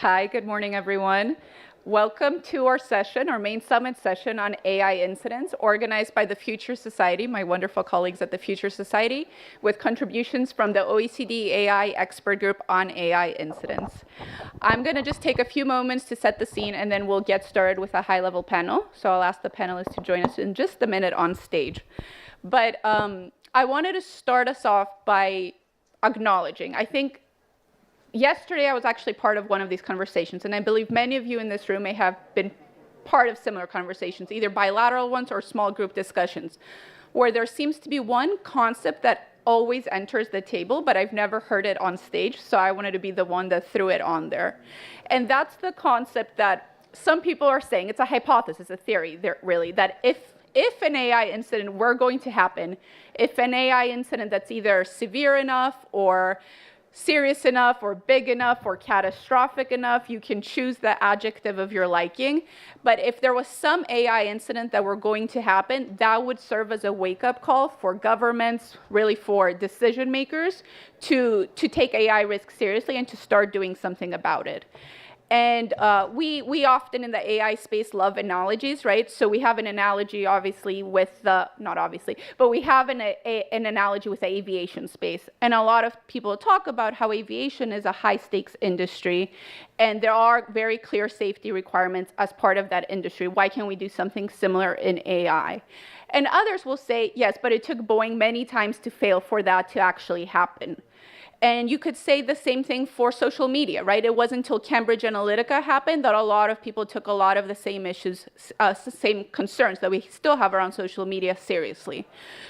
Hi, good morning, everyone. Welcome to our session, our main summit session on AI incidents, organized by the Future Society, my wonderful colleagues at the Future Society, with contributions from the OECD AI expert group on AI incidents. I'm going to just take a few moments to set the scene, and then we'll get started with a high-level panel. So I'll ask the panelists to join us in just a minute on stage. But I wanted to start us off by acknowledging, I think, yesterday, I was actually part of one of these conversations, and I believe many of you in this room may have been part of similar conversations, either bilateral ones or small group discussions, where there seems to be one concept that always enters the table, but I've never heard it on stage, so I wanted to be the one that threw it on there. And that's the concept that some people are saying, it's a hypothesis, a theory, really, that if an AI incident were going to happen, if an AI incident that's either severe enough or serious enough or big enough or catastrophic enough, you can choose the adjective of your liking. But if there was some AI incident that were going to happen, that would serve as a wake-up call for governments, really for decision makers, to take AI risk seriously and to start doing something about it. And we often in the AI space love analogies, right? So we have an analogy, obviously, with the, not obviously, but we have an analogy with the aviation space. And a lot of people talk about how aviation is a high stakes industry, and there are very clear safety requirements as part of that industry. Why can't we do something similar in AI? And others will say, yes, but it took Boeing many times to fail for that to actually happen. And you could say the same thing for social media, right? It wasn't until Cambridge Analytica happened that a lot of people took a lot of the same issues, same concerns that we still have around social media seriously.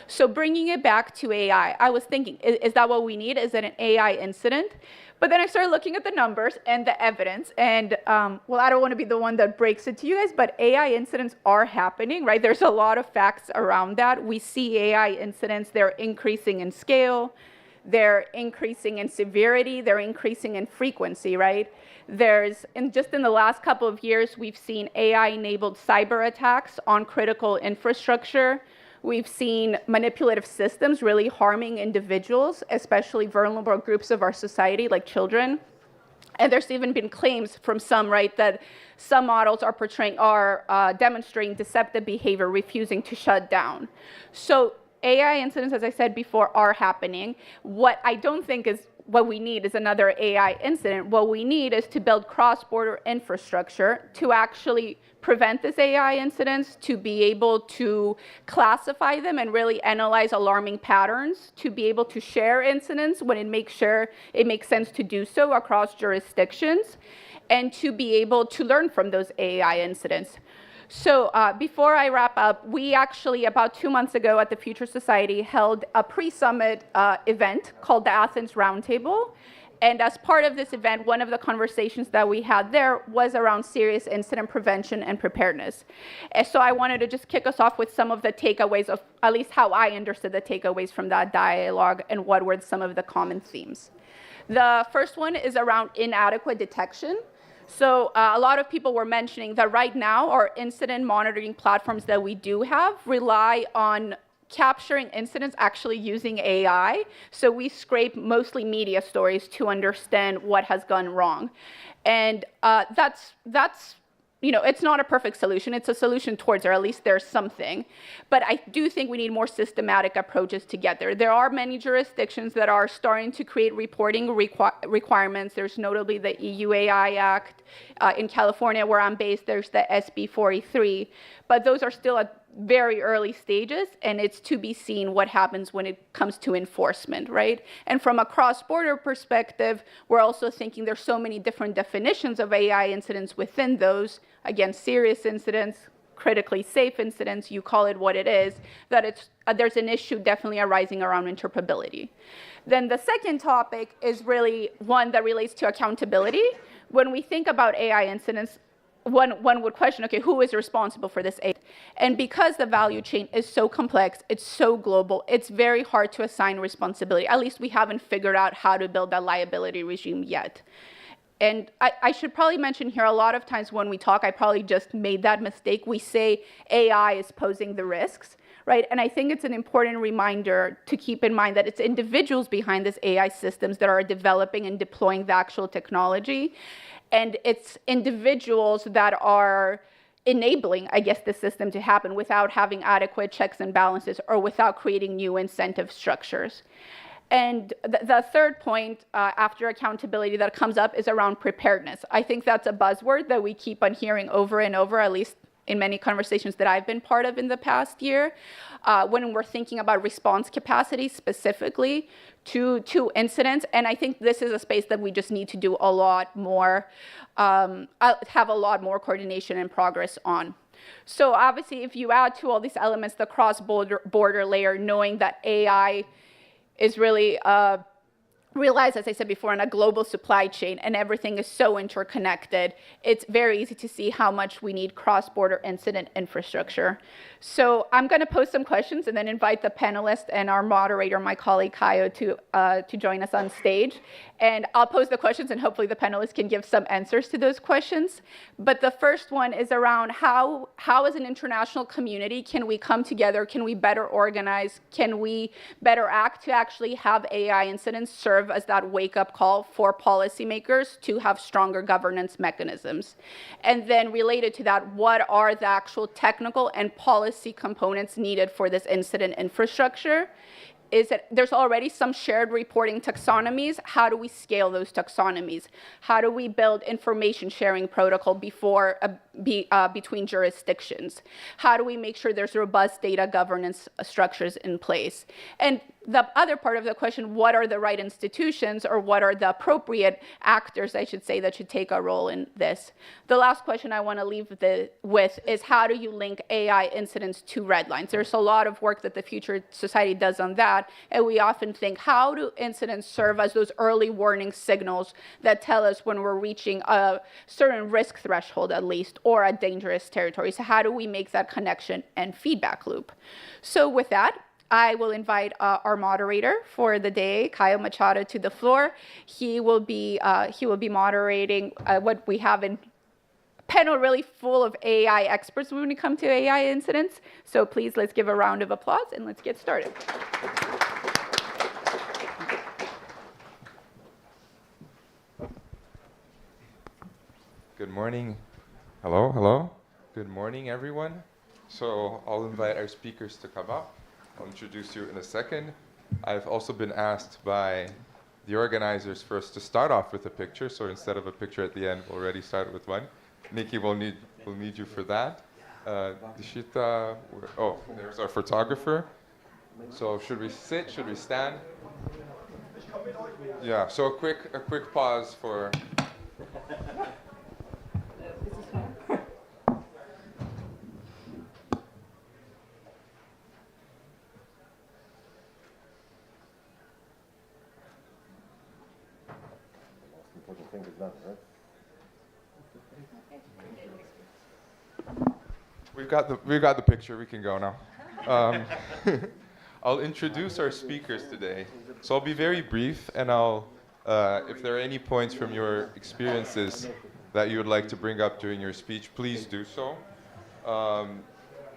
So bringing it back to AI, I was thinking, is that what we need? Is it an AI incident? But then I started looking at the numbers and the evidence, and well, I don't want to be the one that breaks it to you guys, but AI incidents are happening, right? There's a lot of facts around that. We see AI incidents, they're increasing in scale, they're increasing in severity, they're increasing in frequency, right? Just in the last couple of years, we've seen AI-enabled cyber attacks on critical infrastructure. We've seen manipulative systems really harming individuals, especially vulnerable groups of our society, like children. And there's even been claims from some, right, that some models are demonstrating deceptive behavior, refusing to shut down. So AI incidents, as I said before, are happening. What I don't think is what we need is another AI incident. What we need is to build cross-border infrastructure to actually prevent these AI incidents, to be able to classify them and really analyze alarming patterns, to be able to share incidents when it makes sense to do so across jurisdictions, and to be able to learn from those AI incidents. So before I wrap up, we actually, about 2 months ago at the Future Society, held a pre-summit event called the Athens Roundtable. And as part of this event, one of the conversations that we had there was around serious incident prevention and preparedness. And so I wanted to just kick us off with some of the takeaways of at least how I understood the takeaways from that dialogue and what were some of the common themes. The first one is around inadequate detection. So a lot of people were mentioning that right now our incident monitoring platforms that we do have rely on capturing incidents actually using AI. So we scrape mostly media stories to understand what has gone wrong. And that's it's not a perfect solution. It's a solution towards, or at least there's something. But I do think we need more systematic approaches to get there. There are many jurisdictions that are starting to create reporting requirements. There's notably the EU AI Act. In California, where I'm based, there's the SB 43. But those are still at very early stages, and it's to be seen what happens when it comes to enforcement, right? And from a cross-border perspective, we're also thinking there's so many different definitions of AI incidents within those. Again, serious incidents, critically safe incidents, you call it what it is, that there's an issue definitely arising around interpretability. Then the second topic is really one that relates to accountability. When we think about AI incidents, one would question, okay, who is responsible for this aid? And because the value chain is so complex, it's so global, it's very hard to assign responsibility. At least we haven't figured out how to build that liability regime yet. And I should probably mention here, a lot of times when we talk, I probably just made that mistake. We say AI is posing the risks, right? And I think it's an important reminder to keep in mind that it's individuals behind this AI systems that are developing and deploying the actual technology. And it's individuals that are enabling, I guess, the system to happen without having adequate checks and balances or without creating new incentive structures. And the third point after accountability that comes up is around preparedness. I think that's a buzzword that we keep on hearing over and over, at least in many conversations that I've been part of in the past year, when we're thinking about response capacity specifically to incidents. And I think this is a space that we just need to do a lot more, have a lot more coordination and progress on. So obviously, if you add to all these elements the cross-border layer, knowing that AI is really realized, as I said before, in a global supply chain, and everything is so interconnected, it's very easy to see how much we need cross-border incident infrastructure. So I'm going to pose some questions and then invite the panelists and our moderator, my colleague Kaio, to join us on stage. And I'll pose the questions, and hopefully the panelists can give some answers to those questions. But the first one is around how as an international community, can we come together? Can we better organize? Can we better act to actually have AI incidents serve as that wake-up call for policymakers to have stronger governance mechanisms? And then related to that, what are the actual technical and policy components needed for this incident infrastructure? Is that there's already some shared reporting taxonomies. How do we scale those taxonomies? How do we build information sharing protocol between jurisdictions? How do we make sure there's robust data governance structures in place? And the other part of the question, what are the right institutions, or what are the appropriate actors, I should say, that should take a role in this? The last question I want to leave with is, how do you link AI incidents to red lines? There's a lot of work that the Future Society does on that, and we often think, how do incidents serve as those early warning signals that tell us when we're reaching a certain risk threshold, at least, or a dangerous territory? So how do we make that connection and feedback loop? So with that, I will invite our moderator for the day, Kaio Machado, to the floor. He will be moderating what we have in panel really full of AI experts when we come to AI incidents. So please, let's give a round of applause and let's get started. Good morning. Hello, hello. Good morning, everyone. So I'll invite our speakers to come up. I'll introduce you in a second. I've also been asked by the organizers first to start off with a picture. So instead of a picture at the end, we'll already start with one. Nikki will need you for that. Dishita, oh, there's our photographer. So should we sit? Should we stand? Yeah. So a quick pause for. We've got the picture. We can go now. I'll introduce our speakers today. So I'll be very brief, and if there are any points from your experiences that you would like to bring up during your speech, please do so.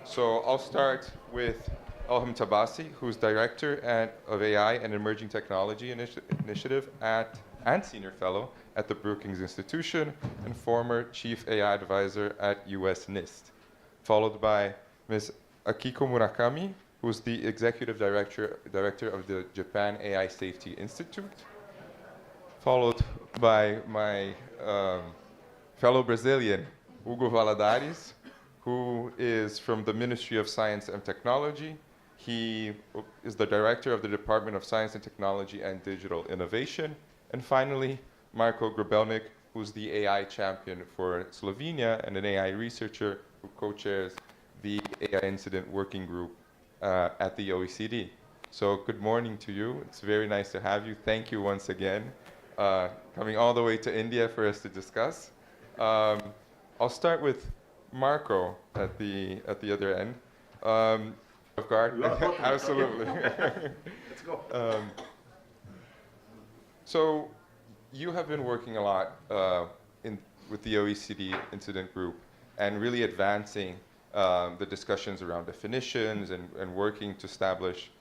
So I'll start with Elham Tabasi, who's Director of AI and Emerging Technology Initiative and Senior Fellow at the Brookings Institution and former Chief AI Advisor at US NIST. Followed by Ms. Akiko Murakami, who's the Executive Director of the Japan AI Safety Institute. Followed by my fellow Brazilian, Hugo Valadares, who is from the Ministry of Science and Technology. He is the Director of the Department of Science and Technology and Digital Innovation. And finally, Marko Grabelnik, who's the AI champion for Slovenia and an AI researcher who co-chairs the AI Incident Working Group at the OECD. So good morning to you. It's very nice to have you. Thank you once again, coming all the way to India for us to discuss. I'll start with Marko at the other end. Of guard, absolutely. Let's go. So you have been working a lot with the OECD Incident Group and really advancing the discussions around definitions and working to establish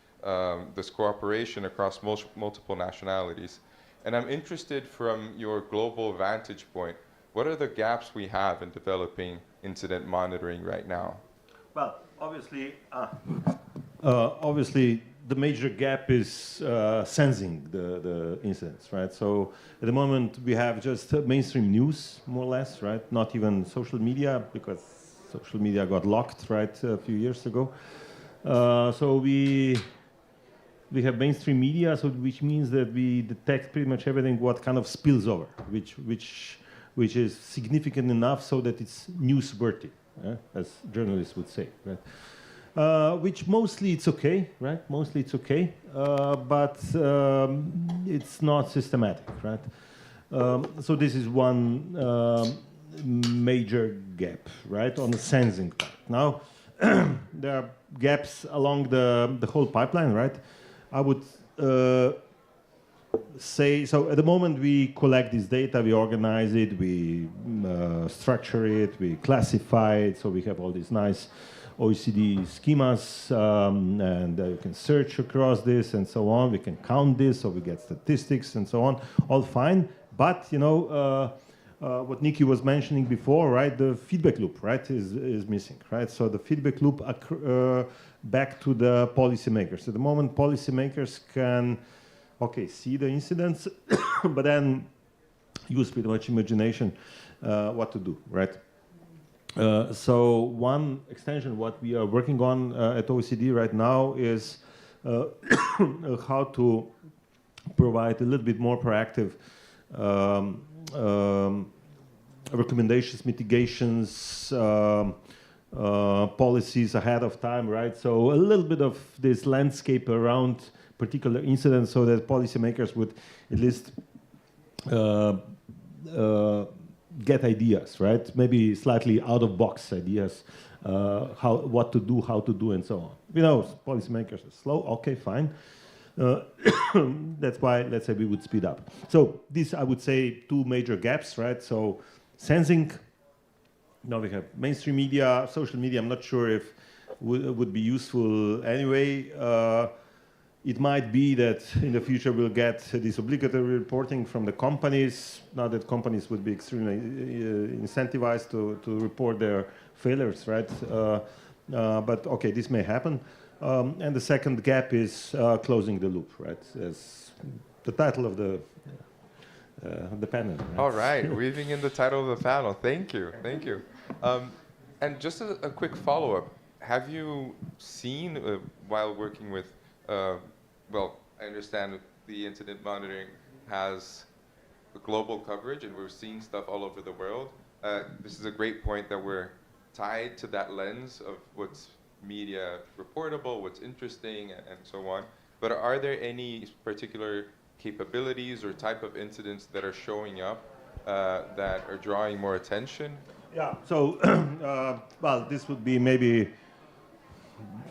this cooperation across multiple nationalities. And I'm interested from your global vantage point, what are the gaps we have in developing incident monitoring right now? Well, obviously, the major gap is sensing the incidents, right? So at the moment, we have just mainstream news, more or less, right? Not even social media, because social media got locked, right, a few years ago. So we have mainstream media, so which means that we detect pretty much everything what kind of spills over, which is significant enough so that it's newsworthy, as journalists would say, right? Which mostly it's okay, right? Mostly it's okay, but it's not systematic, right? So this is one major gap, right, on the sensing part. Now, there are gaps along the whole pipeline, right? I would say, so at the moment we collect this data, we organize it, we structure it, we classify it, so we have all these nice OECD schemas, and you can search across this and so on. We can count this, so we get statistics and so on. All fine, but you know what Nikki was mentioning before, right? The feedback loop, right, is missing, right? So the feedback loop back to the policymakers. At the moment, policymakers can, okay, see the incidents, but then use pretty much imagination what to do, right? So one extension, what we are working on at OECD right now is how to provide a little bit more proactive recommendations, mitigations, policies ahead of time, right? So a little bit of this landscape around particular incidents so that policymakers would at least get ideas, right? Maybe slightly out-of-box ideas, what to do, how to do, and so on. You know, policymakers are slow. Okay, fine. That's why, let's say, we would speed up. So these, I would say, two major gaps, right? So sensing. Now we have mainstream media, social media. I'm not sure if would be useful anyway. It might be that in the future we'll get this obligatory reporting from the companies. Now that companies would be extremely incentivized to report their failures, right? But okay, this may happen. And the second gap is closing the loop, right? As the title of the panel. Right? All right, weaving in the title of the panel. Thank you, thank you. And just a quick follow-up. Have you seen, while working with well, I understand the incident monitoring has a global coverage and we're seeing stuff all over the world. This is a great point that we're tied to that lens of what's media reportable, what's interesting, and so on. But are there any particular capabilities or type of incidents that are showing up that are drawing more attention? Yeah, so, well, this would be maybe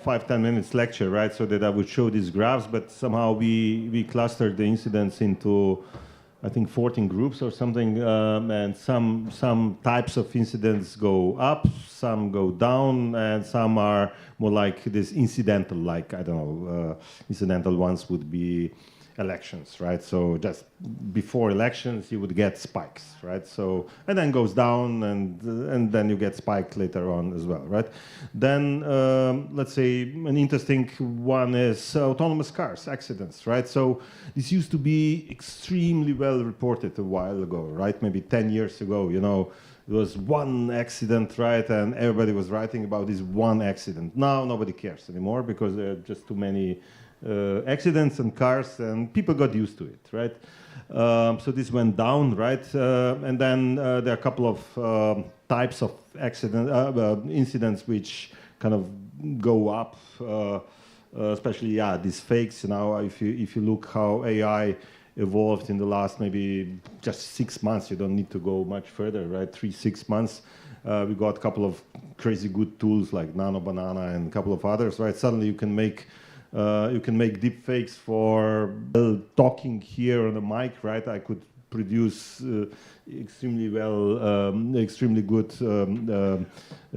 5-10 minutes lecture, right? So that I would show these graphs, but somehow we clustered the incidents into, I think, 14 groups or something, and some types of incidents go up, some go down, and some are more like this incidental, like, I don't know, incidental ones would be elections, right? So just before elections, you would get spikes, right? So, and then goes down, and then you get spiked later on as well, right? Then, let's say an interesting one is autonomous cars, accidents, right? So this used to be extremely well reported a while ago, right? Maybe 10 years ago, you know, there was one accident, right? And everybody was writing about this one accident. Now nobody cares anymore because there are just too many accidents and cars, and people got used to it, right? So this went down, right? And then there are a couple of types of incidents which kind of go up, especially, yeah, these fakes. You know, if you look how AI evolved in the last maybe just 6 months, you don't need to go much further, right? 3-6 months. We got a couple of crazy good tools like Nano Banana and a couple of others, right? Suddenly you can make deep fakes for talking here on the mic, right? I could produce extremely good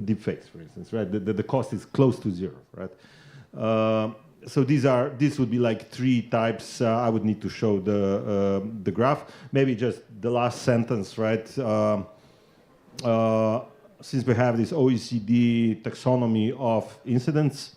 deep fakes, for instance, right? The cost is close to zero, right? So these would be like 3 types. I would need to show the graph. Maybe just the last sentence, right? since we have this OECD taxonomy of incidents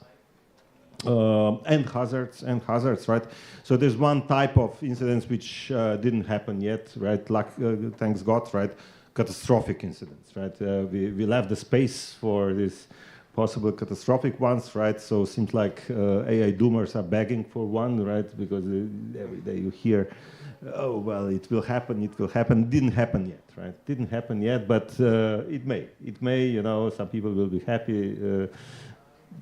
and hazards, right? So there's one type of incidents which didn't happen yet, right? Like, thanks God, right? Catastrophic incidents, right? We left the space for these possible catastrophic ones, right? So it seems like AI doomers are begging for one, right? Because every day you hear, oh, well, it will happen, didn't happen yet, right? Didn't happen yet, but it may, you know, some people will be happy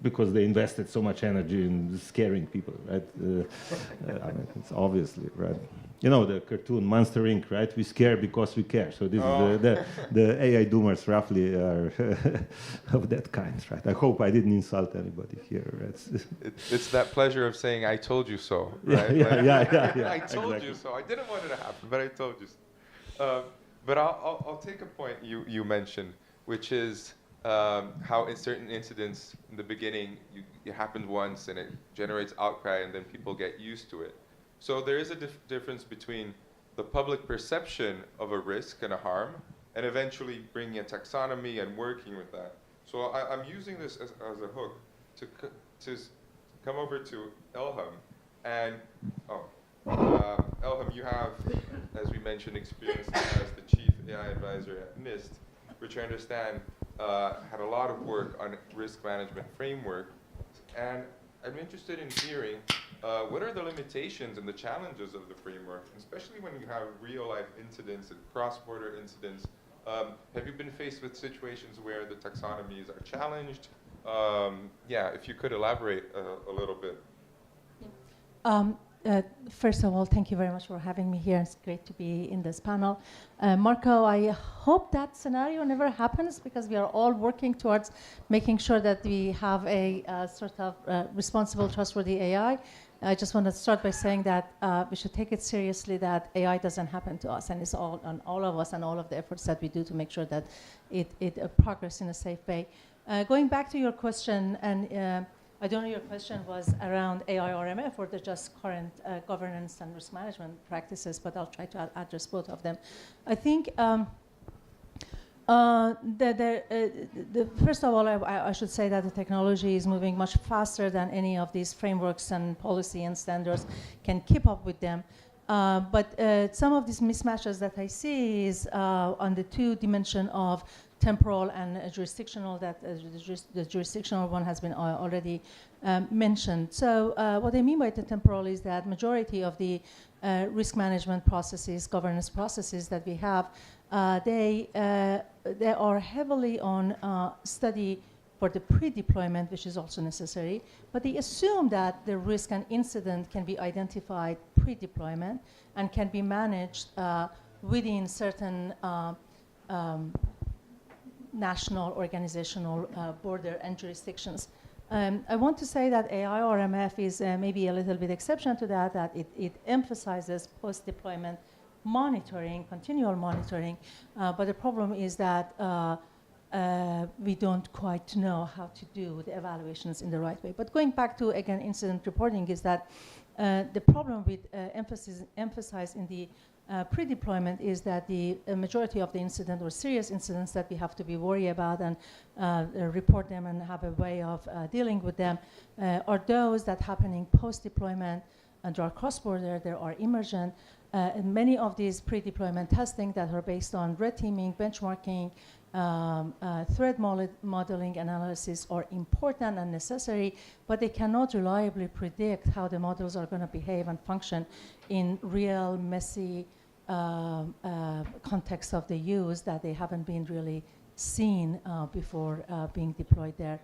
because they invested so much energy in scaring people, right? I mean, it's obviously, right? You know, the cartoon Monster Inc., right? We scare because we care. So this is the AI doomers roughly are of that kind, right? I hope I didn't insult anybody here. Right? It's that pleasure of saying, I told you so, right? Yeah. I told you so. I didn't want it to happen, but I told you so. But I'll take a point you mentioned, which is how in certain incidents in the beginning, it happened once and it generates outcry and then people get used to it. So there is a difference between the public perception of a risk and a harm and eventually bringing a taxonomy and working with that. So I'm using this as a hook to come over to Elham. And, Elham, you have, as we mentioned, experience as the Chief AI Advisor at NIST, which I understand had a lot of work on risk management framework. And I'm interested in hearing what are the limitations and the challenges of the framework, especially when you have real-life incidents and cross-border incidents. Have you been faced with situations where the taxonomies are challenged? If you could elaborate a little bit. First of all, thank you very much for having me here. It's great to be in this panel. Marco, I hope that scenario never happens because we are all working towards making sure that we have a sort of responsible, trustworthy AI. I just want to start by saying that we should take it seriously that AI doesn't happen to us, and it's all on all of us and all of the efforts that we do to make sure that it progress in a safe way. Going back to your question, and I don't know, your question was around AI RMF or the just current governance and risk management practices, but I'll try to address both of them. I think first of all, I should say that the technology is moving much faster than any of these frameworks and policy and standards can keep up with them. But some of these mismatches that I see is on the two dimension of temporal and jurisdictional, that the jurisdictional one has been already mentioned. So what I mean by the temporal is that majority of the risk management processes, governance processes that we have, they are heavily on study for the pre-deployment, which is also necessary, but they assume that the risk and incident can be identified pre-deployment and can be managed within certain national organizational border and jurisdictions. I want to say that AI RMF is maybe a little bit exception to that it emphasizes post-deployment monitoring, continual monitoring, but the problem is that we don't quite know how to do the evaluations in the right way. But going back to, again, incident reporting is that the problem with emphasize in the pre-deployment is that the majority of the incident or serious incidents that we have to be worried about and report them and have a way of dealing with them are those that happening post-deployment, and there are cross-border, there are emergent, and many of these pre-deployment testing that are based on red teaming, benchmarking, threat modeling analysis are important and necessary, but they cannot reliably predict how the models are going to behave and function in real, messy context of the use that they haven't been really seen before being deployed there,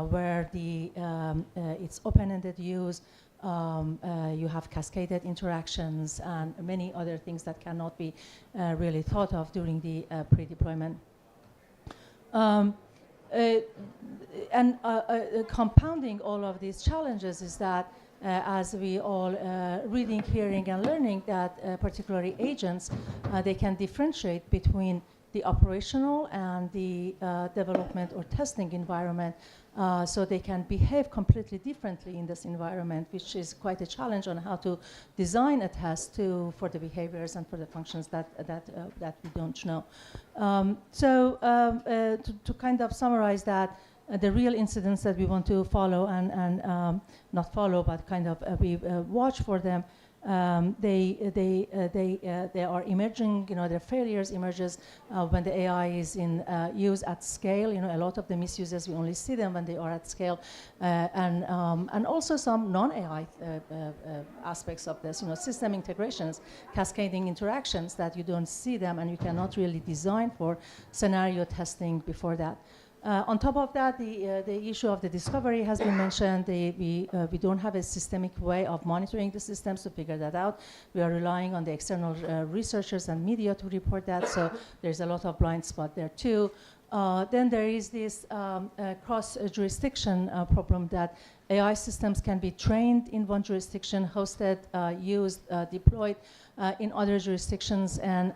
where it's open-ended use, you have cascaded interactions and many other things that cannot be really thought of during the pre-deployment. Compounding all of these challenges is that as we all reading, hearing, and learning that particularly agents, they can differentiate between the operational and the development or testing environment, so they can behave completely differently in this environment, which is quite a challenge on how to design a test for the behaviors and for the functions that we don't know. To kind of summarize that, the real incidents that we want to follow and not follow, but kind of we watch for them. They are emerging. Their failures emerges when the AI is in use at scale. A lot of the misuses, we only see them when they are at scale, and also some non-AI aspects of this. System integrations, cascading interactions that you don't see them, and you cannot really design for scenario testing before that. On top of that, the issue of the discovery has been mentioned. We don't have a systemic way of monitoring the systems to figure that out. We are relying on the external researchers and media to report that, so there's a lot of blind spot there too. Then there is this cross-jurisdiction problem that AI systems can be trained in one jurisdiction, hosted, used, deployed in other jurisdictions, and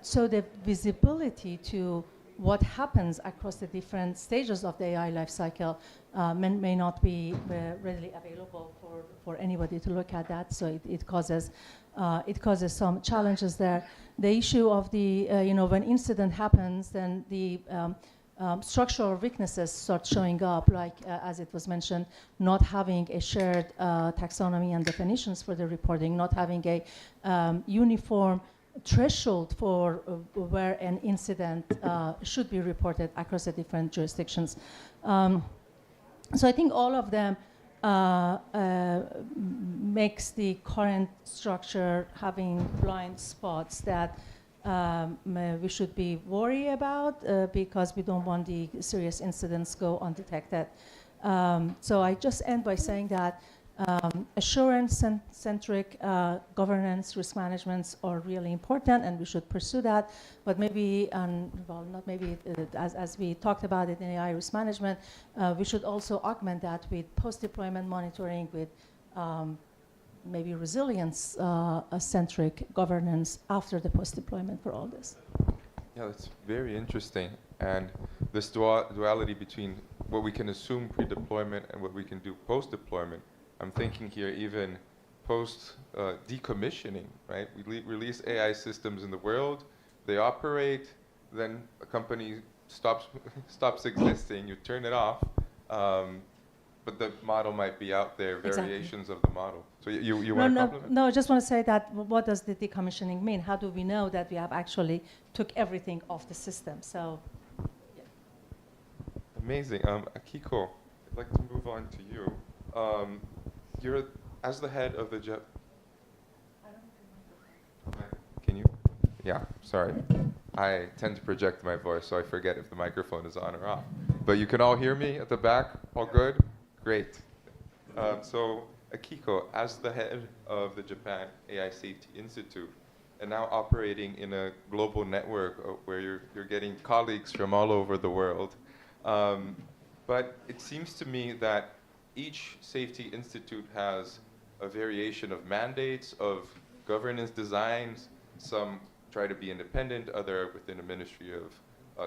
so the visibility to what happens across the different stages of the AI lifecycle may not be readily available for anybody to look at that. So it causes some challenges there. The issue of the when incident happens, then the structural weaknesses start showing up, like as it was mentioned, not having a shared taxonomy and definitions for the reporting, not having a uniform threshold for where an incident should be reported across the different jurisdictions. So I think all of them makes the current structure having blind spots that we should be worried about because we don't want the serious incidents go undetected. So I just end by saying that assurance-centric governance, risk managements are really important, and we should pursue that. But maybe, well, not maybe, as we talked about it in AI risk management, we should also augment that with post-deployment monitoring, with maybe resilience-centric governance after the post-deployment for all this. Yeah, that's very interesting. And this duality between what we can assume pre-deployment and what we can do post-deployment. I'm thinking here even post decommissioning, right? We release AI systems in the world, they operate, then a company stops existing, you turn it off, but the model might be out there, variations of the model. So you want to compliment? No, I just want to say that what does the decommissioning mean? How do we know that we have actually took everything off the system? So, yeah. Amazing. Akiko, I'd like to move on to you. You're, as the head of the Can you? Yeah, sorry. I tend to project my voice, so I forget if the microphone is on or off. But you can all hear me at the back? All good? Great. So, Akiko, as the head of the Japan AI Safety Institute, and now operating in a global network where you're getting colleagues from all over the world, but it seems to me that each safety institute has a variation of mandates, of governance designs. Some try to be independent, other within the Ministry of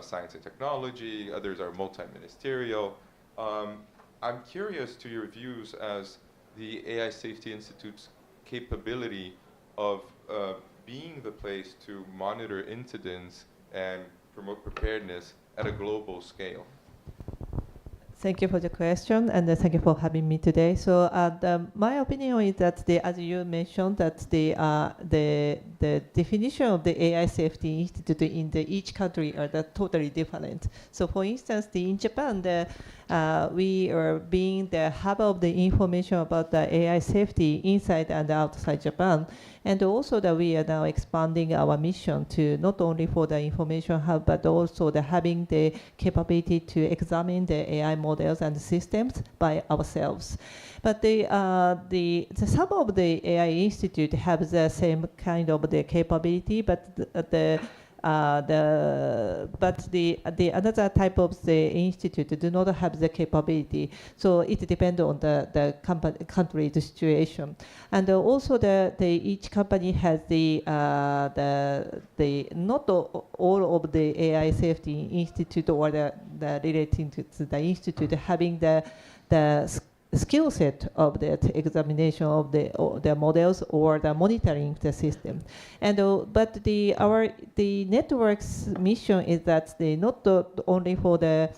Science and Technology, others are multi-ministerial. I'm curious to your views as the AI Safety Institute's capability of being the place to monitor incidents and promote preparedness at a global scale. Thank you for the question, and thank you for having me today. So my opinion is that, as you mentioned, that the definition of the AI Safety Institute in each country are totally different. So for instance, in Japan, we are being the hub of the information about the AI safety inside and outside Japan. And also that we are now expanding our mission to not only for the information hub, but also having the capability to examine the AI models and systems by ourselves. But some of the AI institute have the same kind of the capability, but the another type of the institute do not have the capability. So it depends on the country situation, and also each company has the not all of the AI safety institute or the relating to the institute having the skill set of that examination of the models or the monitoring the system, and but the network's mission is that they not only for the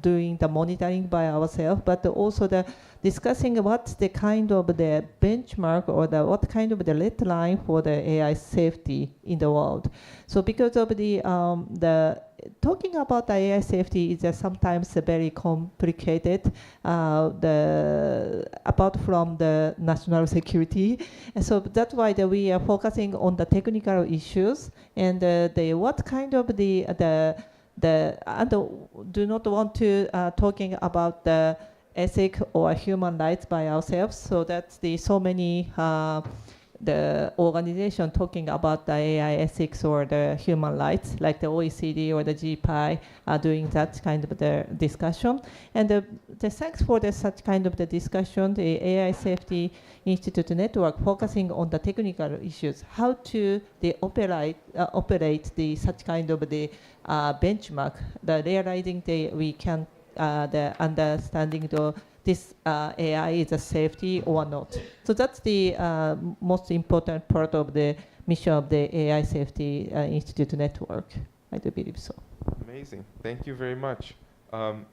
doing the monitoring by ourselves, but also the discussing what's the kind of the benchmark or what kind of the red line for the AI safety in the world. So because of the talking about the AI safety is sometimes very complicated, apart from the national security. And so that's why we are focusing on the technical issues and what kind of and do not want to talking about the ethic or human rights by ourselves. So that's so many the organization talking about the AI ethics or the human rights, like the OECD or the GPI are doing that kind of the discussion. And the thanks for such kind of the discussion, the AI Safety Institute Network focusing on the technical issues, how to operate such kind of the benchmark, the realizing we can the understanding this AI is a safety or not. So that's the most important part of the mission of the AI Safety Institute Network. I do believe so. Amazing. Thank you very much. I'm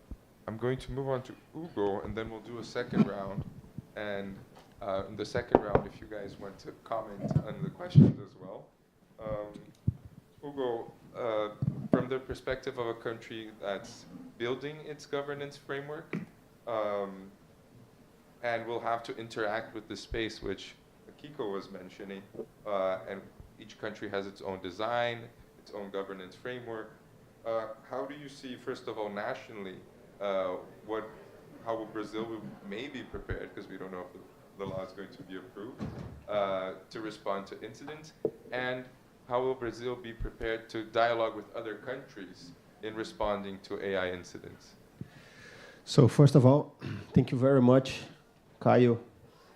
going to move on to Ugo, and then we'll do a second round. And in the second round, if you guys want to comment on the questions as well. Ugo, from the perspective of a country that's building its governance framework, and we'll have to interact with the space which Kiko was mentioning, and each country has its own design, its own governance framework. How do you see, first of all, nationally, how will Brazil may be prepared, because we don't know if the law is going to be approved, to respond to incidents, and how will Brazil be prepared to dialogue with other countries in responding to AI incidents? So first of all, thank you very much, Caio,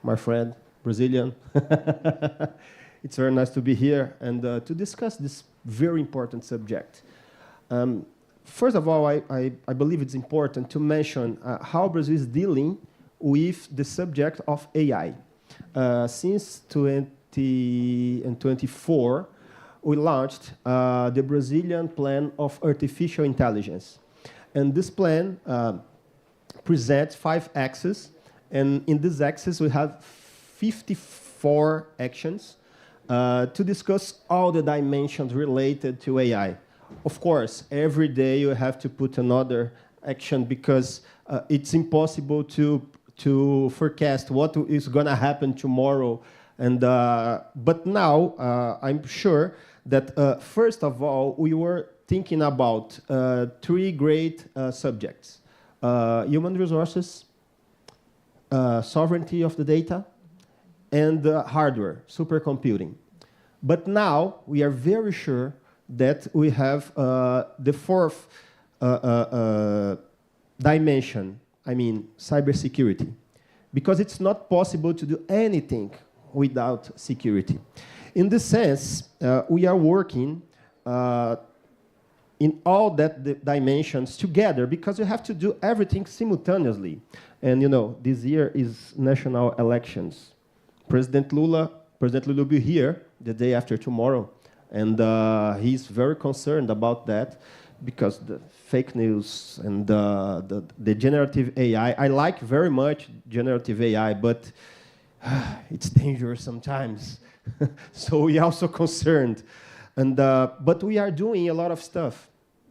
my friend, Brazilian. It's very nice to be here and to discuss this very important subject. First of all, I believe it's important to mention how Brazil is dealing with the subject of AI. Since 2024, we launched the Brazilian Plan of Artificial Intelligence. And this plan presents 5 axes, and in this axis we have 54 actions to discuss all the dimensions related to AI. Of course, every day you have to put another action because it's impossible to forecast what is going to happen tomorrow. And but now I'm sure that first of all we were thinking about 3 great subjects. Human resources, sovereignty of the data, and hardware, supercomputing. But now we are very sure that we have the 4th dimension, I mean cybersecurity, because it's not possible to do anything without security. In this sense, we are working in all that dimensions together because you have to do everything simultaneously. And you know, this year is national elections. President Lula will be here the day after tomorrow. And he's very concerned about that because the fake news and the generative AI, I like very much generative AI, but it's dangerous sometimes. So we are also concerned. And, but we are doing a lot of stuff.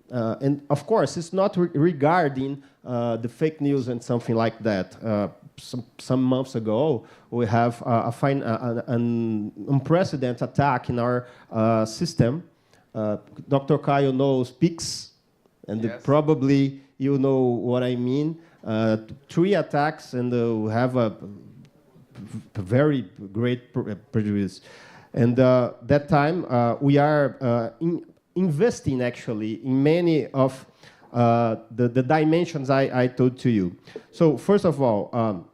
And of course, it's not regarding the fake news and something like that. Some months ago, we have an unprecedented attack in our system. Dr. Caio knows PIX, and yes. Probably you know what I mean. 3 attacks, and we have a very great prejudice. And that time, we are investing actually in many of the dimensions I told to you. So first of all,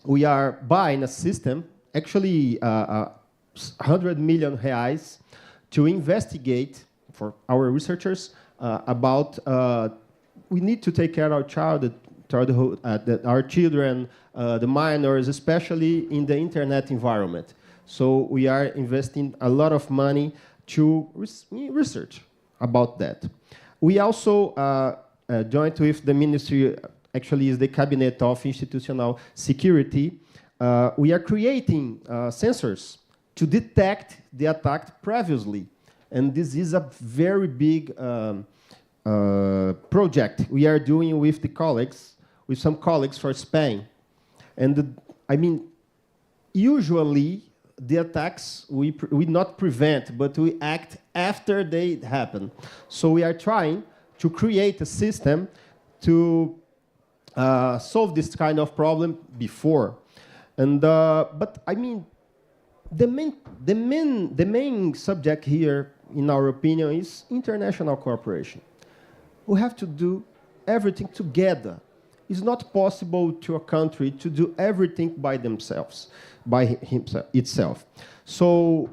we are buying a system, actually 100 million reais, to investigate for our researchers about we need to take care of our childhood, our children, the minors, especially in the internet environment. So we are investing a lot of money to research about that. We also joined with the ministry, actually is the Cabinet of Institutional Security. We are creating sensors to detect the attack previously. And this is a very big project we are doing with the colleagues, with some colleagues for Spain. And usually the attacks we not prevent, but we act after they happen. So we are trying to create a system to solve this kind of problem before. And but the main subject here, in our opinion, is international cooperation. We have to do everything together. It's not possible to a country to do everything by themselves, itself. So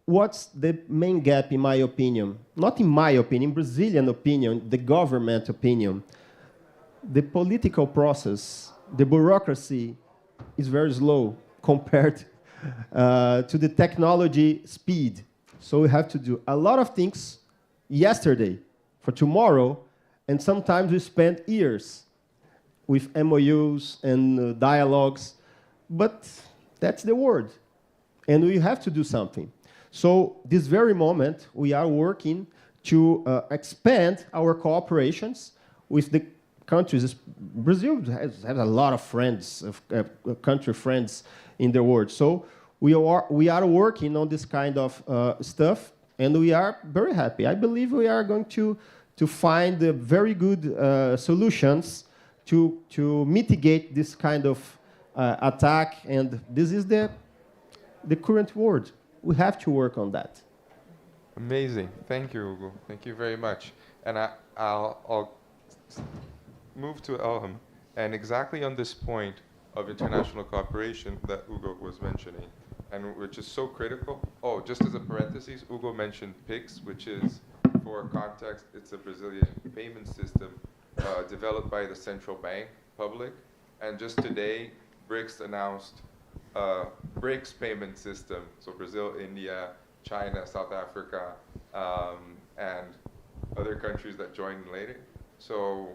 what's the main gap, in my opinion? Not in my opinion, Brazilian opinion, the government opinion. The political process, the bureaucracy is very slow compared to the technology speed. So we have to do a lot of things yesterday for tomorrow, and sometimes we spend years with MOUs and dialogues, but that's the word. And we have to do something. So this very moment, we are working to expand our cooperations with the countries. Brazil has a lot of friends, country friends in the world. So we are working on this kind of stuff, and we are very happy. I believe we are going to find very good solutions to mitigate this kind of attack, and this is the current world. We have to work on that. Amazing. Thank you, Hugo. Thank you very much. And I'll move to Elham. And exactly on this point of international cooperation that Hugo was mentioning, and which is so critical. Oh, just as a parenthesis, Hugo mentioned PIX, which is, for context, it's a Brazilian payment system developed by the central bank, public. And just today, BRICS announced BRICS payment system. So Brazil, India, China, South Africa, and other countries that join later. So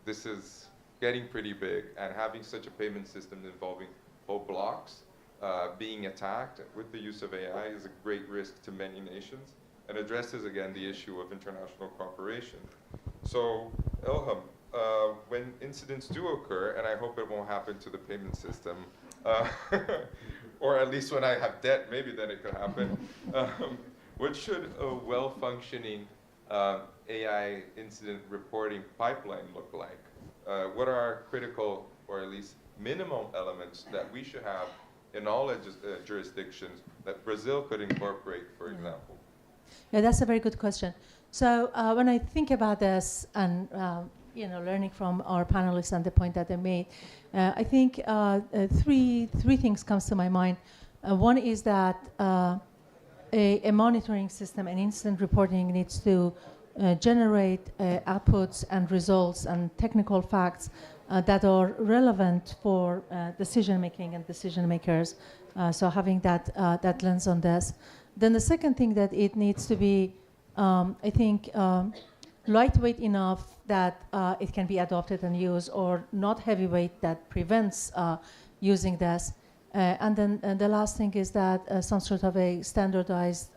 this is getting pretty big, and having such a payment system involving whole blocks being attacked with the use of AI is a great risk to many nations, and addresses again the issue of international cooperation. So Elham, when incidents do occur, and I hope it won't happen to the payment system, or at least when I have debt, maybe then it could happen. What should a well-functioning AI incident reporting pipeline look like? What are critical, or at least minimum elements that we should have in all jurisdictions that Brazil could incorporate, for example? Yeah, that's a very good question. So when I think about this, and learning from our panelists and the point that they made, I think three things comes to my mind. One is that a monitoring system and incident reporting needs to generate outputs and results and technical facts that are relevant for decision making and decision makers. So having that lens on this. Then the second thing that it needs to be, I think, lightweight enough that it can be adopted and used, or not heavyweight that prevents using this. And then the last thing is that some sort of a standardized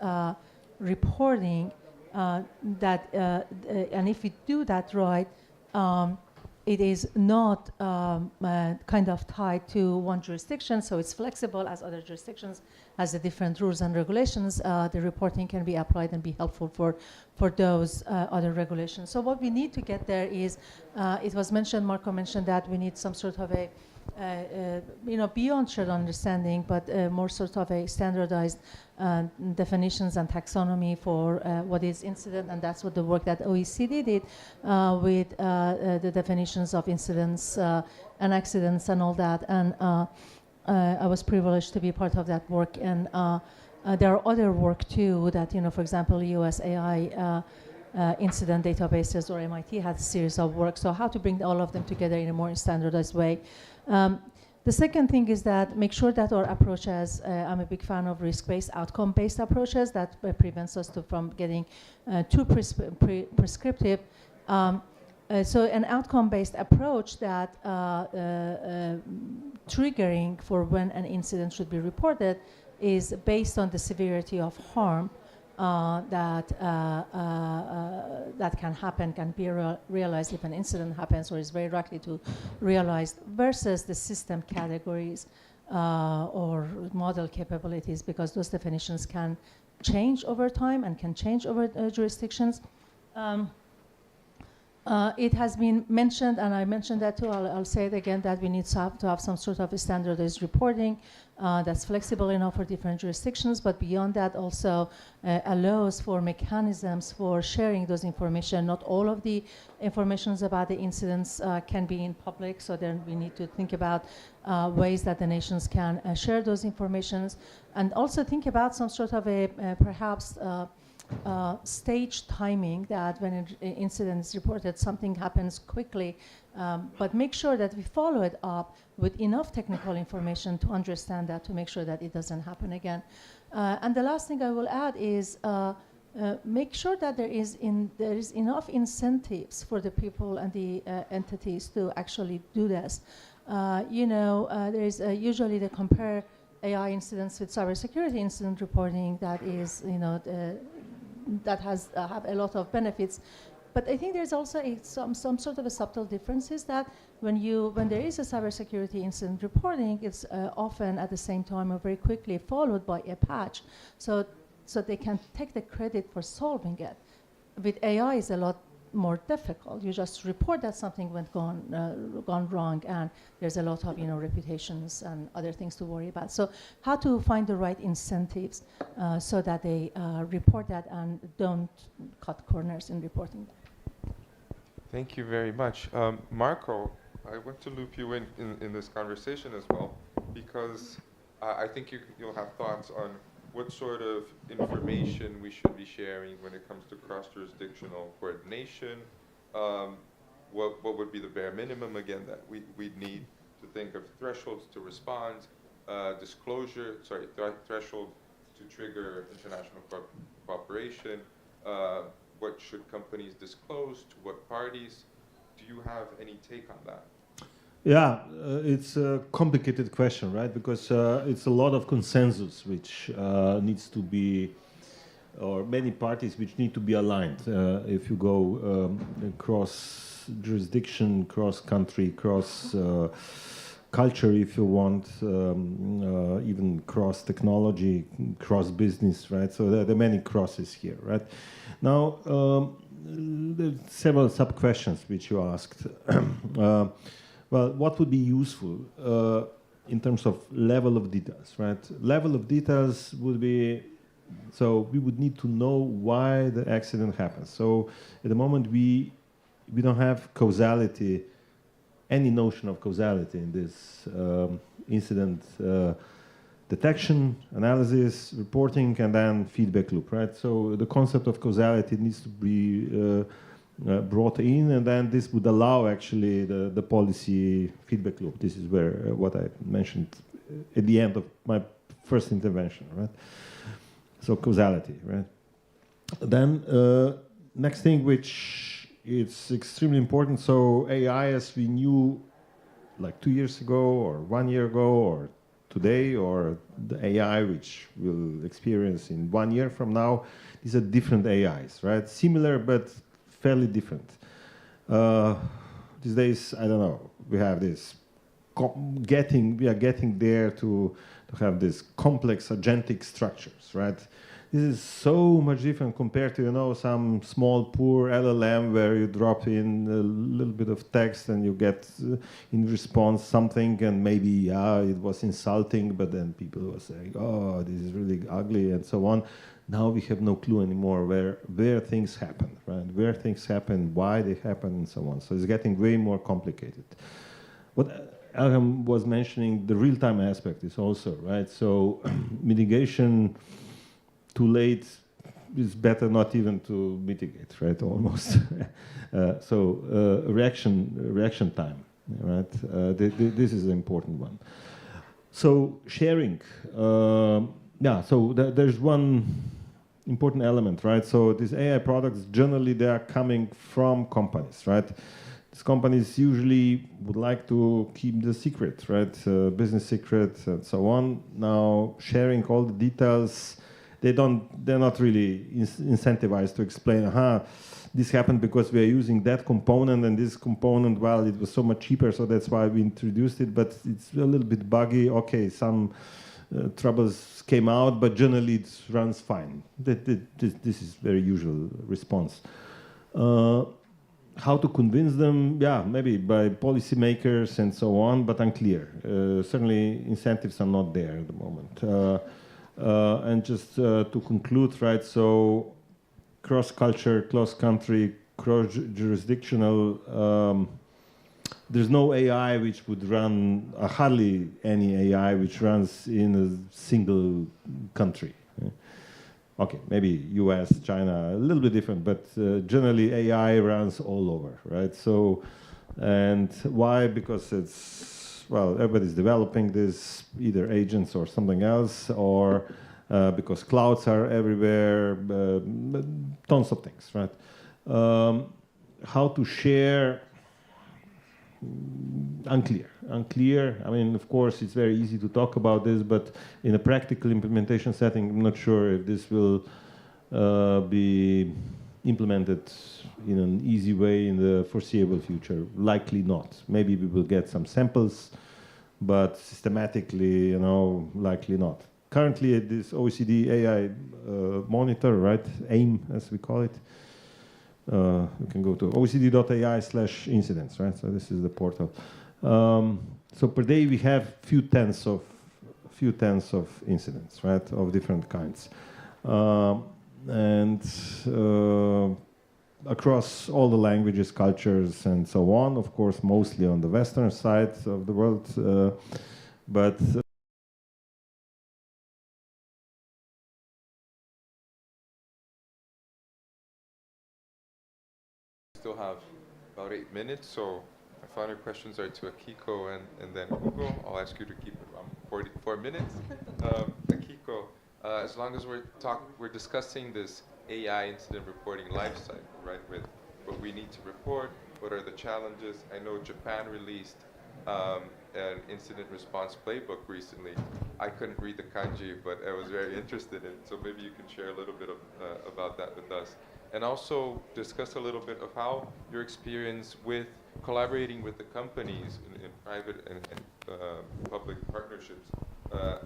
reporting that, and if we do that right, it is not kind of tied to one jurisdiction, so it's flexible as other jurisdictions has the different rules and regulations. The reporting can be applied and be helpful for those other regulations. So what we need to get there is, it was mentioned, Marco mentioned that we need some sort of a beyond shared understanding, but more sort of a standardized definitions and taxonomy for what is incident, and that's what the work that OECD did with the definitions of incidents and accidents and all that. And I was privileged to be part of that work. And there are other work too that, for example, US AI incident databases or MIT had a series of work. So how to bring all of them together in a more standardized way. The second thing is that make sure that our approaches, I'm a big fan of risk-based, outcome-based approaches that prevents us from getting too prescriptive. So an outcome-based approach that triggering for when an incident should be reported is based on the severity of harm that can happen, can be realized if an incident happens or is very likely to realize, versus the system categories or model capabilities, because those definitions can change over time and can change over jurisdictions. It has been mentioned, and I mentioned that too, I'll say it again, that we need to have some sort of a standardized reporting that's flexible enough for different jurisdictions, but beyond that also allows for mechanisms for sharing those information. Not all of the information about the incidents can be in public, so then we need to think about ways that the nations can share those informations, and also think about some sort of a perhaps stage timing, that when an incident is reported, something happens quickly, but make sure that we follow it up with enough technical information to understand that, to make sure that it doesn't happen again. And the last thing I will add is make sure that there is enough incentives for the people and the entities to actually do this. There is usually they compare AI incidents with cybersecurity incident reporting that is, that has have a lot of benefits, but I think there's also some sort of a subtle differences that when there is a cybersecurity incident reporting, it's often at the same time or very quickly followed by a patch, so they can take the credit for solving it. With AI, it's a lot more difficult. You just report that something gone wrong, and there's a lot of reputations and other things to worry about. So how to find the right incentives so that they report that and don't cut corners in reporting that. Thank you very much. Marco, I want to loop you in this conversation as well, because I think you'll have thoughts on what sort of information we should be sharing when it comes to cross-jurisdictional coordination. What would be the bare minimum, again, that we'd need to think of thresholds to respond, threshold to trigger international cooperation, what should companies disclose, to what parties? Do you have any take on that? Yeah, it's a complicated question, right? Because it's a lot of consensus which needs to be, or many parties which need to be aligned. If you go cross jurisdiction, cross country, cross culture, if you want, even cross technology, cross business, right? So there are many crosses here, right? Now, there are several sub-questions which you asked. Well, what would be useful in terms of level of details, right? Level of details would be, so we would need to know why the accident happens. So at the moment, we don't have causality, any notion of causality in this incident detection, analysis, reporting, and then feedback loop, right? So the concept of causality needs to be brought in, and then this would allow actually the policy feedback loop. This is where what I mentioned at the end of my first intervention, right? So causality, right? Then next thing, which it's extremely important. So AI, as we knew like 2 years ago, or 1 year ago, or today, or the AI which we'll experience in 1 year from now, these are different AIs, right? Similar, but fairly different. These days, I don't know, we have this, we are getting there to have this complex agentic structures, right? this is so much different compared to, you know, some small poor LLM where you drop in a little bit of text and you get in response something, and maybe, yeah, it was insulting, but then people were saying, oh, this is really ugly and so on. Now we have no clue anymore where things happen, right? Where things happen, why they happen, and so on. So it's getting way more complicated. What Elham was mentioning, the real-time aspect is also, right? So mitigation too late is better not even to mitigate, right? Almost. Reaction time, right? This is an important one. So sharing, yeah. So there's one important element, right? So these AI products, generally they are coming from companies, right? These companies usually would like to keep the secret, right? Business secret and so on. Now sharing all the details, they're not really incentivized to explain, this happened because we are using that component, and this component, well, it was so much cheaper, so that's why we introduced it, but it's a little bit buggy. Okay, some troubles came out, but generally it runs fine. This is very usual response. How to convince them? Yeah, maybe by policymakers and so on, but unclear. Certainly incentives are not there at the moment. And just to conclude, right, so cross-culture, cross-country, cross-jurisdictional, there's no AI which would run, hardly any AI which runs in a single country. Okay, maybe US, China, a little bit different, but generally AI runs all over, right? So, and why? Because it's, well, everybody's developing this, either agents or something else, or because clouds are everywhere, tons of things, right? How to share? Unclear. I mean, of course, it's very easy to talk about this, but in a practical implementation setting, I'm not sure if this will be implemented in an easy way in the foreseeable future. Likely not. Maybe we will get some samples, but systematically, you know, likely not. Currently, this OECD AI monitor, right, AIM, as we call it, you can go to oecd.ai/incidents, right? So this is the portal. So per day we have few tens of incidents, right, of different kinds, and across all the languages, cultures, and so on. Of course, mostly on the Western side of the world, but. Still have about 8 minutes, so my final questions are to Akiko and then Hugo. I'll ask you to keep it around 44 minutes. Akiko, as long as we're discussing this AI incident reporting lifecycle, right? With what we need to report, what are the challenges? I know Japan released an incident response playbook recently. I couldn't read the kanji, but I was very interested in it, so maybe you can share a little bit of, about that with us. And also discuss a little bit of how your experience with collaborating with the companies in private and public partnerships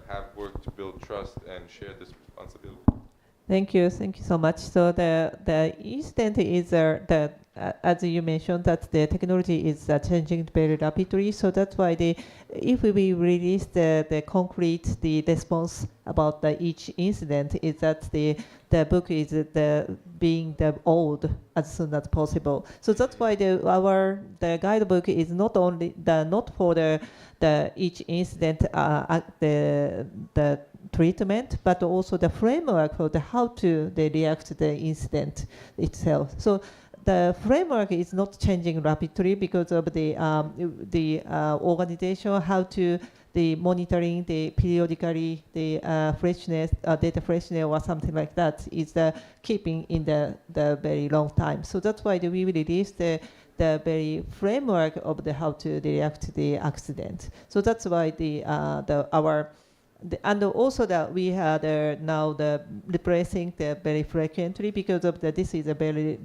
have worked to build trust and share this responsibility. Thank you so much. So the incident is as you mentioned, that the technology is changing very rapidly. So that's why if we release the concrete response about each incident, is that the book is being old as soon as possible. So that's why the guidebook is not only not for the each incident the treatment, but also the framework for how to react to the incident itself. So the framework is not changing rapidly because of the organization, how to the monitoring, the periodically the freshness, data freshness or something like that is keeping in the very long time. So that's why we released the very framework of how to react to the accident. So that's why and also that we had now replacing the very frequently because of this is a very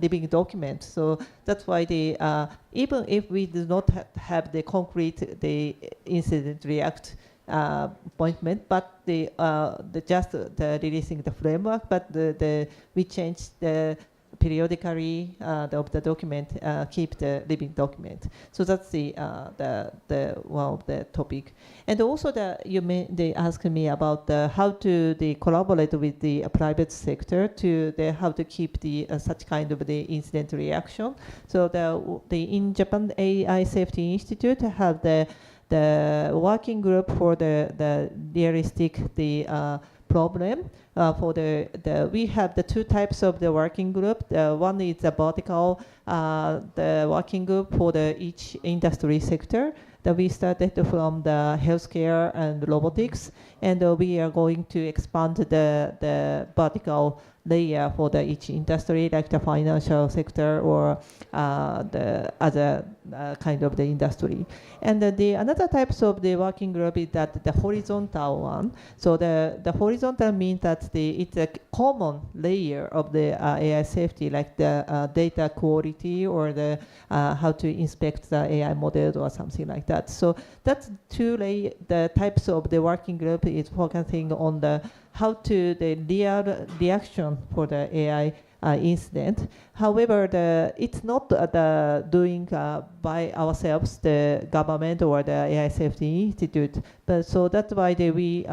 living document. So that's why even if we do not have the concrete incident react, appointment, but the just the releasing the framework, but we changed the periodically of the document, keep the living document. So that's the one of the topic. And also they asked me about how to collaborate with the private sector to how to keep the such kind of the incident reaction. So in Japan AI Safety Institute have the working group for the realistic problem. We have the two types of the working group. One is the vertical, the working group for each industry sector that we started from the healthcare and robotics, and we are going to expand the vertical layer for each industry, like the financial sector or the other kind of the industry. And another types of the working group is that the horizontal one. So the horizontal means that it's a common layer of the AI safety, like the data quality or the how to inspect the AI model or something like that. So that's the types of the working group is focusing on how to the real reaction for the AI incident. However, it's not doing by ourselves, the government or the AI Safety Institute. But so that's why we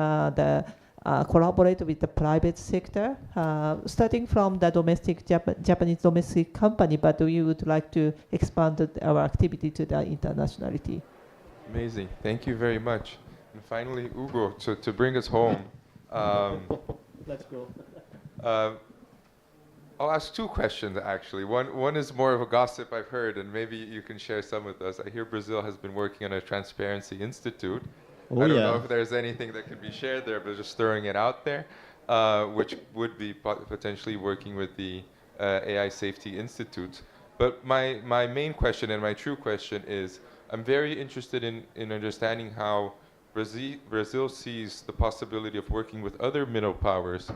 collaborate with the private sector, starting from the Japanese domestic company. But we would like to expand our activity to the internationality. Amazing. Thank you very much. And finally, Ugo, to bring us home. Let's go. I'll ask two questions, actually. One is more of a gossip I've heard, and maybe you can share some with us. I hear Brazil has been working on a Transparency Institute. Oh, I don't yeah. know if there's anything that can be shared there, but just throwing it out there, which would be potentially working with the AI Safety Institute. But my main question and my true question is, I'm very interested in understanding how Brazil sees the possibility of working with other middle powers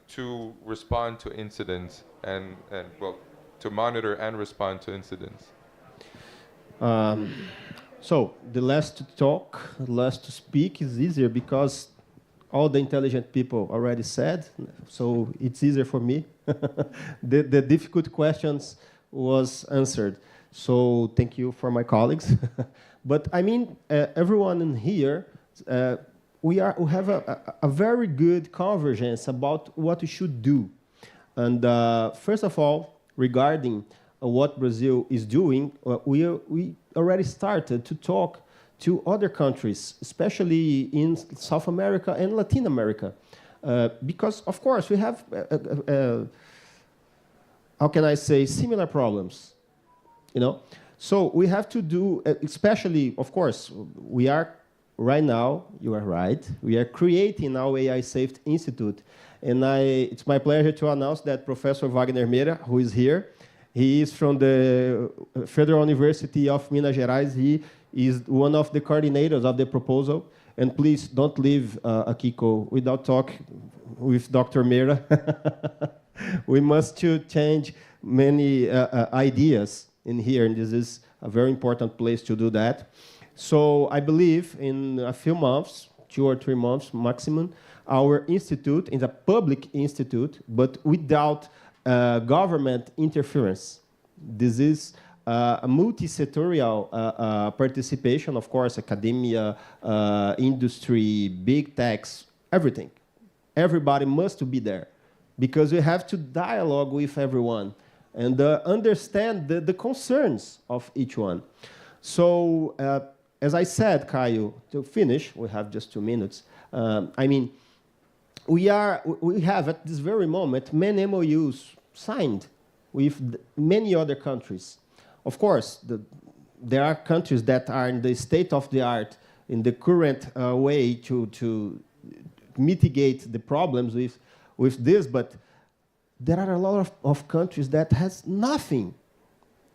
to respond to incidents and well, to monitor and respond to incidents. So the last to talk, last to speak is easier because all the intelligent people already said, so it's easier for me. The difficult questions was answered. So thank you for my colleagues. But I mean, everyone in here, we have a very good convergence about what we should do. And first of all, regarding what Brazil is doing, we already started to talk to other countries, especially in South America and Latin America. Because, of course, we have, how can I say, similar problems. You know, so we have to do, especially, of course, we are right now, you are right, we are creating our AI Safety Institute. And it's my pleasure to announce that Professor Wagner Meira, who is here, he is from the Federal University of Minas Gerais. He is one of the coordinators of the proposal. And please don't leave Akiko without talking with Dr. Meira. We must change many ideas in here, and this is a very important place to do that. So I believe in a few months, 2 or 3 months maximum, our institute is a public institute, but without government interference. This is a multi-sectorial participation, of course, academia, industry, big techs, everything. Everybody must be there because we have to dialogue with everyone and understand the concerns of each one. So, as I said, Caio, to finish, we have just 2 minutes. I mean, we have at this very moment many MOUs signed with many other countries. Of course, there are countries that are in the state of the art in the current way to mitigate the problems with this, but there are a lot of countries that has nothing,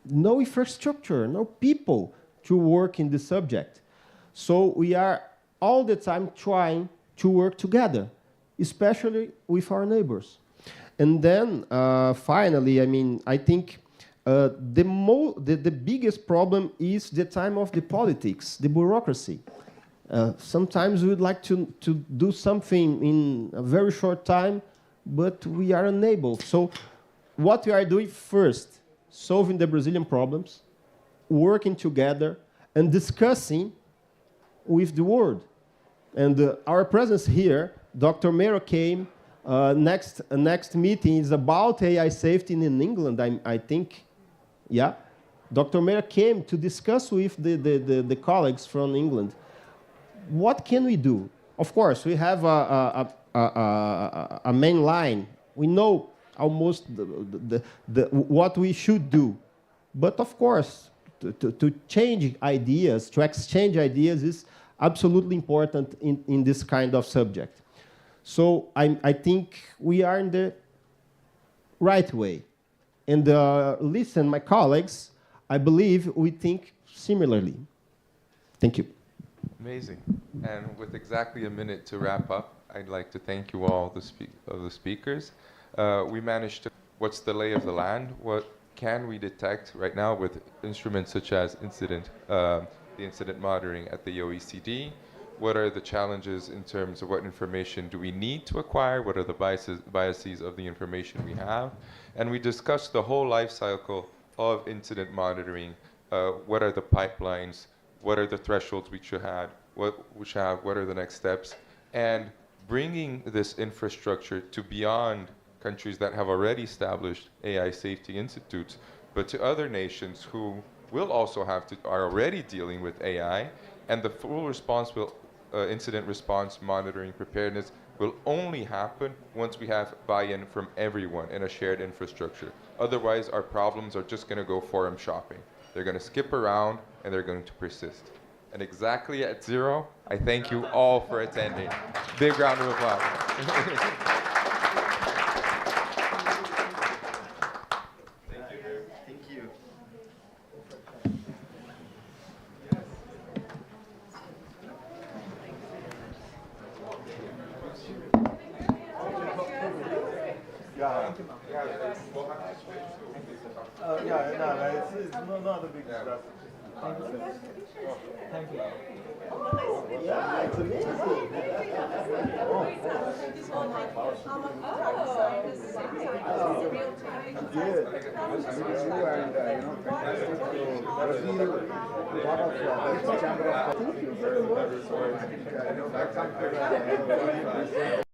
no infrastructure, no people to work in the subject. So we are all the time trying to work together, especially with our neighbors. And then finally, I mean, I think the biggest problem is the time of the politics, the bureaucracy. Sometimes we would like to do something in a very short time, but we are unable. So what we are doing first, solving the Brazilian problems, working together, and discussing with the world. And our presence here, Dr. Mero came. Next meeting is about AI safety in England, I think. Yeah. Dr. Mero came to discuss with the colleagues from England. What can we do? Of course, we have a main line. We know almost what we should do. But of course, to change ideas, to exchange ideas is absolutely important in this kind of subject. So I think we are in the right way. And listen, my colleagues, I believe we think similarly. Thank you. Amazing. And with exactly a minute to wrap up, I'd like to thank you all, the speakers. We managed to, what's the lay of the land? What can we detect right now with instruments such as the incident monitoring at the OECD? What are the challenges in terms of what information do we need to acquire? What are the biases of the information we have? And we discussed the whole life cycle of incident monitoring. What are the pipelines? What are the thresholds we should have? What are the next steps? And bringing this infrastructure to beyond countries that have already established AI safety institutes, but to other nations who will also are already dealing with AI, and the full response incident response monitoring preparedness will only happen once we have buy-in from everyone in a shared infrastructure. Otherwise, our problems are just going to go forum shopping. They're going to skip around, and they're going to persist. And exactly at 0, I thank you all for attending. Big round of applause. It's not a big stuff. Thank you. Yeah, it's amazing. Thank you very much.